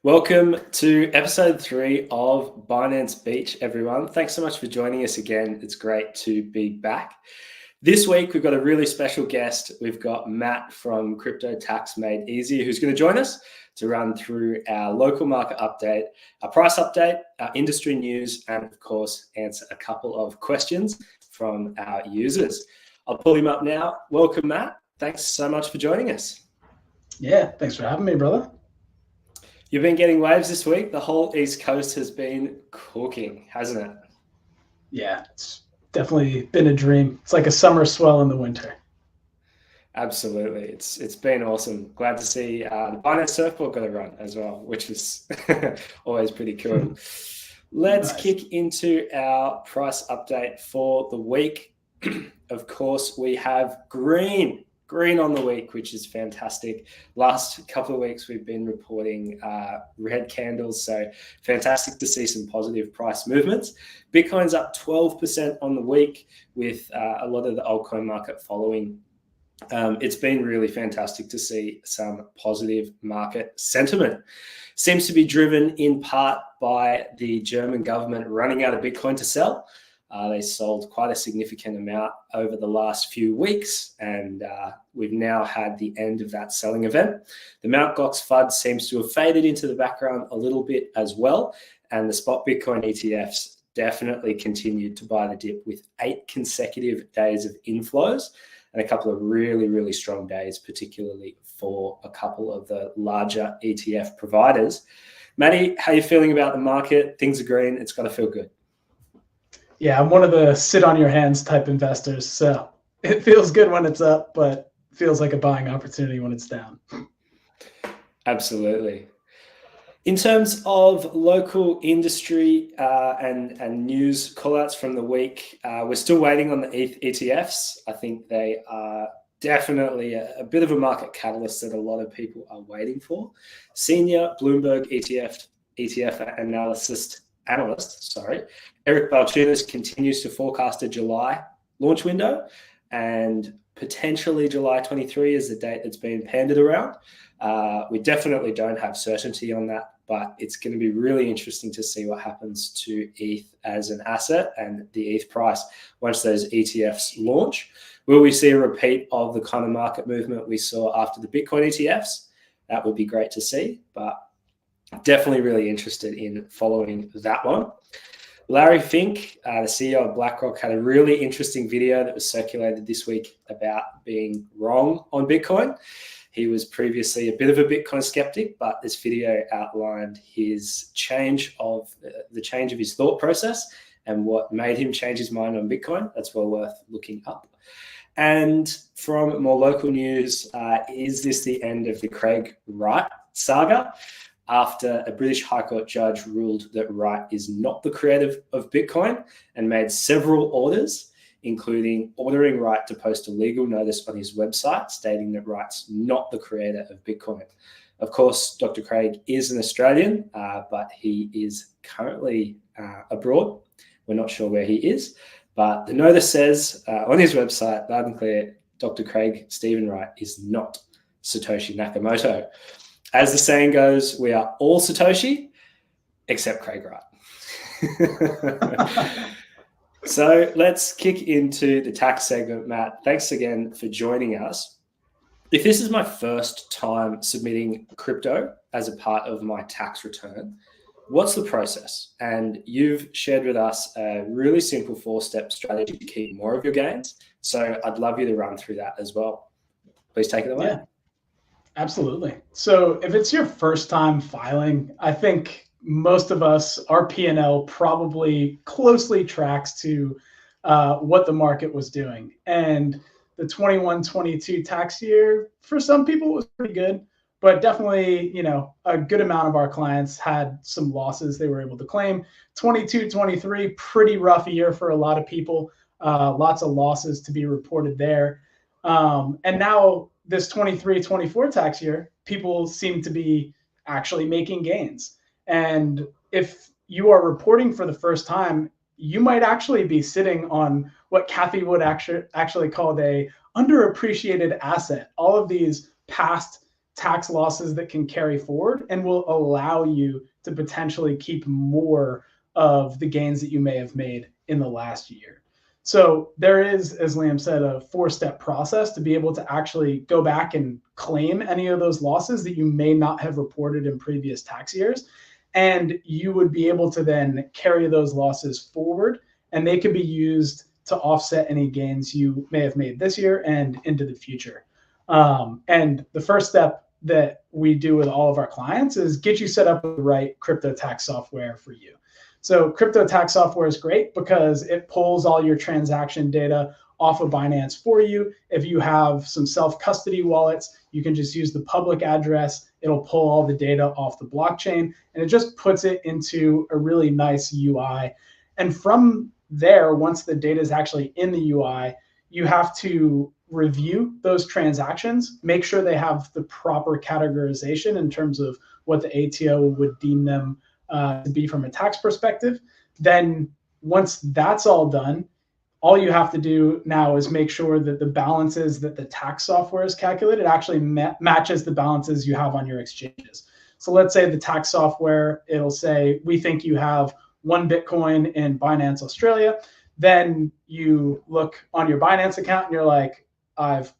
Welcome to episode 3 of Binance Beach, everyone. Thanks so much for joining us again. It's great to be back. This week, we've got a really special guest. We've got Matt from Crypto Tax Made Easy, who's going to join us to run through our local market update, our price update, our industry news, and of course, answer a couple of questions from our users. I'll pull him up now. Welcome, Matt. Thanks so much for joining us. Yeah, thanks for having me, brother. You've been getting waves this week. The whole East Coast has been cooking, hasn't it? Yeah, it's definitely been a dream. It's like a summer swell in the winter. Absolutely. It's been awesome. Glad to see the Binance Surfboard got a run as well, which is always pretty cool. Let's kick into our price update for the week. Of course, we have green on the week, which is fantastic. Last couple of weeks, we've been reporting red candles, so fantastic to see some positive price movements. Bitcoin's up 12% on the week with a lot of the altcoin market following. It's been really fantastic to see some positive market sentiment. Seems to be driven in part by the German government running out of Bitcoin to sell. They sold quite a significant amount over the last few weeks, and we've now had the end of that selling event. The Mt. Gox FUD seems to have faded into the background a little bit as well, and the spot Bitcoin ETFs definitely continued to buy the dip with 8 consecutive days of inflows and a couple of really, really strong days, particularly for a couple of the larger ETF providers. Matty, how are you feeling about the market? Things are green. It's got to feel good. Yeah, I'm one of the sit on your hands type investors. So it feels good when it's up, but feels like a buying opportunity when it's down. Absolutely. In terms of local industry and news callouts from the week, we're still waiting on the ETFs. I think they are definitely a bit of a market catalyst that a lot of people are waiting for. Senior Bloomberg ETF analyst, Eric Balchunas continues to forecast a July launch window, and potentially July 23 is the date that's been pandered around. We definitely don't have certainty on that, but it's going to be really interesting to see what happens to ETH as an asset and the ETH price once those ETFs launch. Will we see a repeat of the kind of market movement we saw after the Bitcoin ETFs? That would be great to see, but definitely really interested in following that one. Larry Fink, the CEO of BlackRock, had a really interesting video that was circulated this week about being wrong on Bitcoin. He was previously a bit of a Bitcoin skeptic, but this video outlined his change of his thought process and what made him change his mind on Bitcoin. That's well worth looking up. And from more local news, is this the end of the Craig Wright saga? After a British High Court judge ruled that Wright is not the creator of Bitcoin and made several orders, including ordering Wright to post a legal notice on his website stating that Wright's not the creator of Bitcoin. Of course, Dr. Craig is an Australian, but he is currently abroad. We're not sure where he is, but the notice says on his website, loud and clear, Dr. Craig Stephen Wright is not Satoshi Nakamoto. As the saying goes, we are all Satoshi, except Craig Wright. So let's kick into the tax segment, Matt. Thanks again for joining us. If this is my first time submitting crypto as a part of my tax return, what's the process? And you've shared with us a really simple 4-step strategy to keep more of your gains. So I'd love you to run through that as well. Please take it away. Yeah. Absolutely. So if it's your first time filing, I think most of us, our P&L probably closely tracks to what the market was doing. And the 21-22 tax year, for some people, was pretty good, but definitely, a good amount of our clients had some losses they were able to claim. 22-23, pretty rough year for a lot of people. Lots of losses to be reported there. And now this 23-24 tax year, people seem to be actually making gains. And if you are reporting for the first time, you might actually be sitting on what Kathy would actually call a underappreciated asset. All of these past tax losses that can carry forward and will allow you to potentially keep more of the gains that you may have made in the last year. So there is, as Liam said, a 4-step process to be able to actually go back and claim any of those losses that you may not have reported in previous tax years. And you would be able to then carry those losses forward, and they could be used to offset any gains you may have made this year and into the future. And the first step that we do with all of our clients is get you set up with the right crypto tax software for you. So crypto tax software is great because it pulls all your transaction data off of Binance for you. If you have some self-custody wallets, you can just use the public address. It'll pull all the data off the blockchain, and it just puts it into a really nice UI. And from there, once the data is actually in the UI, you have to review those transactions, make sure they have the proper categorization in terms of what the ATO would deem them to be from a tax perspective. Then once that's all done, all you have to do now is make sure that the balances that the tax software is calculated actually matches the balances you have on your exchanges. So let's say the tax software, it'll say, we think you have 1 Bitcoin in Binance Australia. Then you look on your Binance account and you're like, I've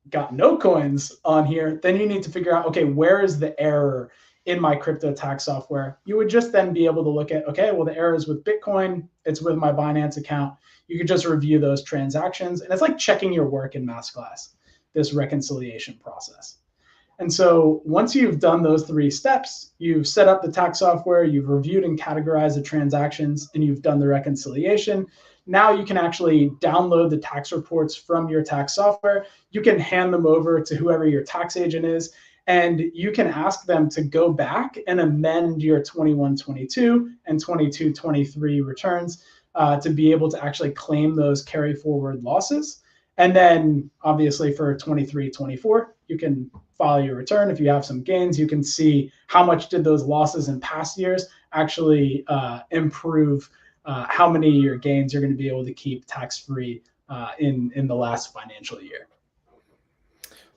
got no coins on here. Then you need to figure out, okay, where is the error in my crypto tax software? You would just then be able to look at, okay, well, the error is with Bitcoin. It's with my Binance account. You could just review those transactions. And it's like checking your work in math class, this reconciliation process. And so once you've done those 3 steps, you've set up the tax software, you've reviewed and categorized the transactions, and you've done the reconciliation. Now you can actually download the tax reports from your tax software. You can hand them over to whoever your tax agent is, and you can ask them to go back and amend your 21-22 and 22-23 returns to be able to actually claim those carry forward losses. And then obviously for 23-24, you can file your return. If you have some gains, you can see how much did those losses in past years actually improve how many of your gains you're going to be able to keep tax-free in the last financial year.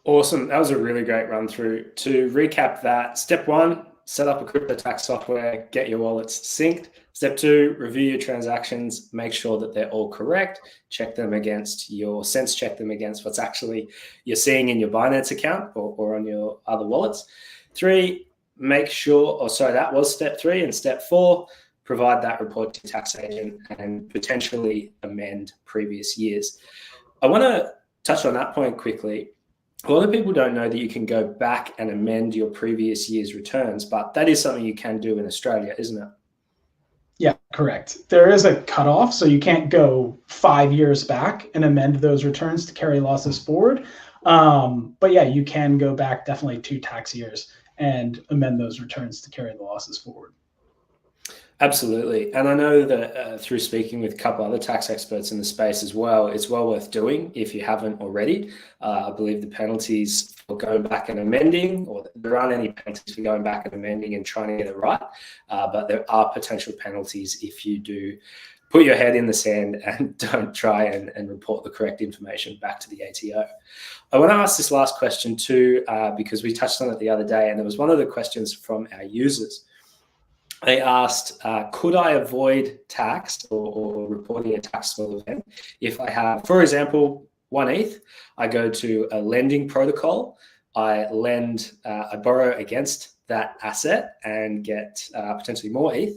Awesome. That was a really great run through. To recap that, step 1, set up a crypto tax software, get your wallets synced. Step 2, review your transactions, make sure that they're all correct, check them against your sense, check them against what's actually you're seeing in your Binance account or on your other wallets. 3, make sure, that was step 3. And step 4, provide that report to your tax agent and potentially amend previous years. I want to touch on that point quickly. A lot of people don't know that you can go back and amend your previous year's returns, but that is something you can do in Australia, isn't it? Yeah, correct. There is a cutoff, so you can't go 5 years back and amend those returns to carry losses forward. But yeah, you can go back definitely 2 tax years and amend those returns to carry the losses forward. Absolutely. And I know that through speaking with a couple other tax experts in the space as well, it's well worth doing if you haven't already. I believe the penalties for going back and amending, or there aren't any penalties for going back and amending and trying to get it right, but there are potential penalties if you do put your head in the sand and don't try and report the correct information back to the ATO. I want to ask this last question too, because we touched on it the other day, and there was one of the questions from our users. They asked, could I avoid tax or reporting a taxable event if I have, for example, 1 ETH, I go to a lending protocol, I borrow against that asset and get potentially more ETH,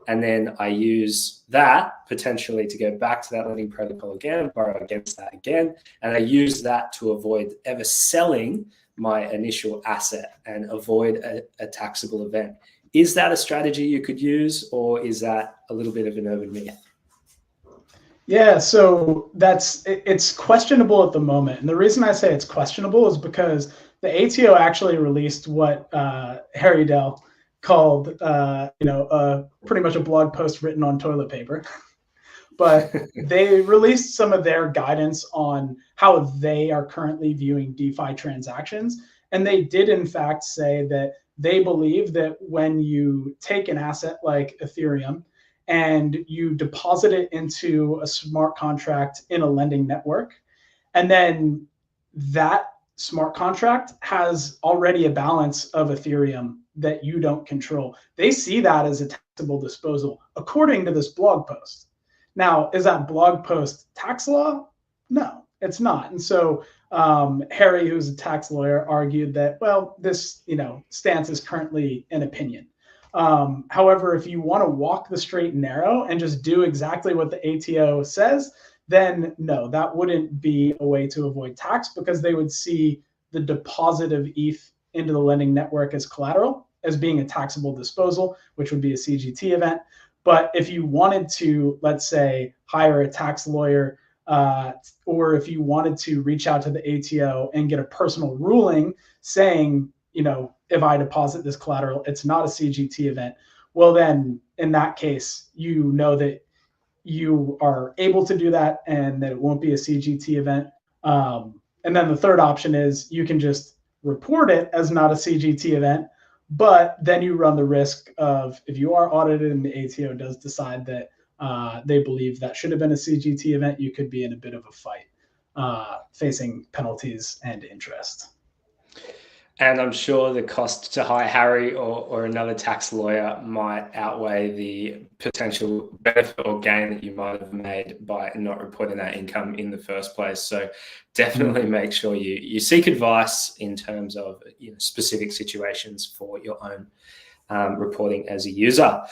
and then I use that potentially to go back to that lending protocol again, borrow against that again, and I use that to avoid ever selling my initial asset and avoid a taxable event. Is that a strategy you could use, or is that a little bit of an urban myth? Yeah, so it's questionable at the moment. And the reason I say it's questionable is because the ATO actually released what Harry Dell called, pretty much a blog post written on toilet paper. But they released some of their guidance on how they are currently viewing DeFi transactions. And they did, in fact, say that they believe that when you take an asset like Ethereum and you deposit it into a smart contract in a lending network, and then that smart contract has already a balance of Ethereum that you don't control. They see that as a taxable disposal, according to this blog post. Now, is that blog post tax law? No, it's not. And so Harry, who's a tax lawyer, argued that, well, this stance is currently an opinion. However, if you want to walk the straight and narrow and just do exactly what the ATO says, then no, that wouldn't be a way to avoid tax, because they would see the deposit of ETH into the lending network as collateral, as being a taxable disposal, which would be a CGT event. But if you wanted to, let's say, hire a tax lawyer, or if you wanted to reach out to the ATO and get a personal ruling saying, if I deposit this collateral, it's not a CGT event, well, then in that case, you know that you are able to do that and that it won't be a CGT event. And then the third option is you can just report it as not a CGT event, but then you run the risk of, if you are audited and the ATO does decide that they believe that should have been a CGT event, you could be in a bit of a fight, facing penalties and interest. And I'm sure the cost to hire Harry or another tax lawyer might outweigh the potential benefit or gain that you might have made by not reporting that income in the first place. So definitely make sure you seek advice in terms of specific situations for your own reporting as a user.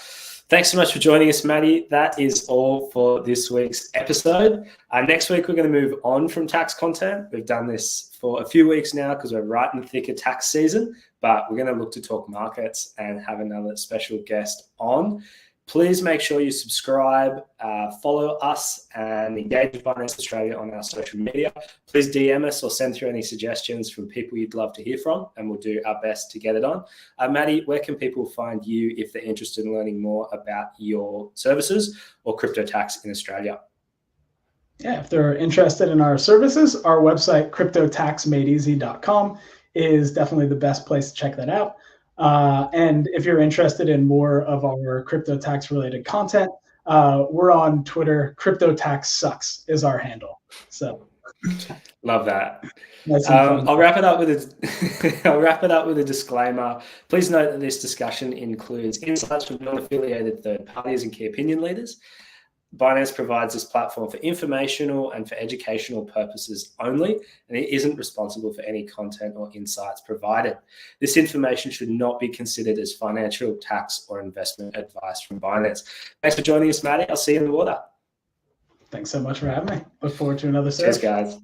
Thanks so much for joining us, Maddie. That is all for this week's episode. Next week, we're going to move on from tax content. We've done this for a few weeks now because we're right in the thick of tax season, but we're going to look to talk markets and have another special guest on. Please make sure you subscribe, follow us, and engage with Binance Australia on our social media. Please DM us or send through any suggestions from people you'd love to hear from, and we'll do our best to get it on. Maddie, where can people find you if they're interested in learning more about your services or crypto tax in Australia? Yeah, if they're interested in our services, our website, cryptotaxmadeeasy.com, is definitely the best place to check that out. And if you're interested in more of our crypto tax related content, we're on Twitter. Crypto tax sucks is our handle. So love that. I'll wrap it up with a disclaimer. Please note that this discussion includes insights from non-affiliated third parties and key opinion leaders. Binance provides this platform for informational and for educational purposes only, and it isn't responsible for any content or insights provided. This information should not be considered as financial, tax, or investment advice from Binance. Thanks for joining us, Maddie. I'll see you in the water. Thanks so much for having me. Look forward to another session. Cheers, guys.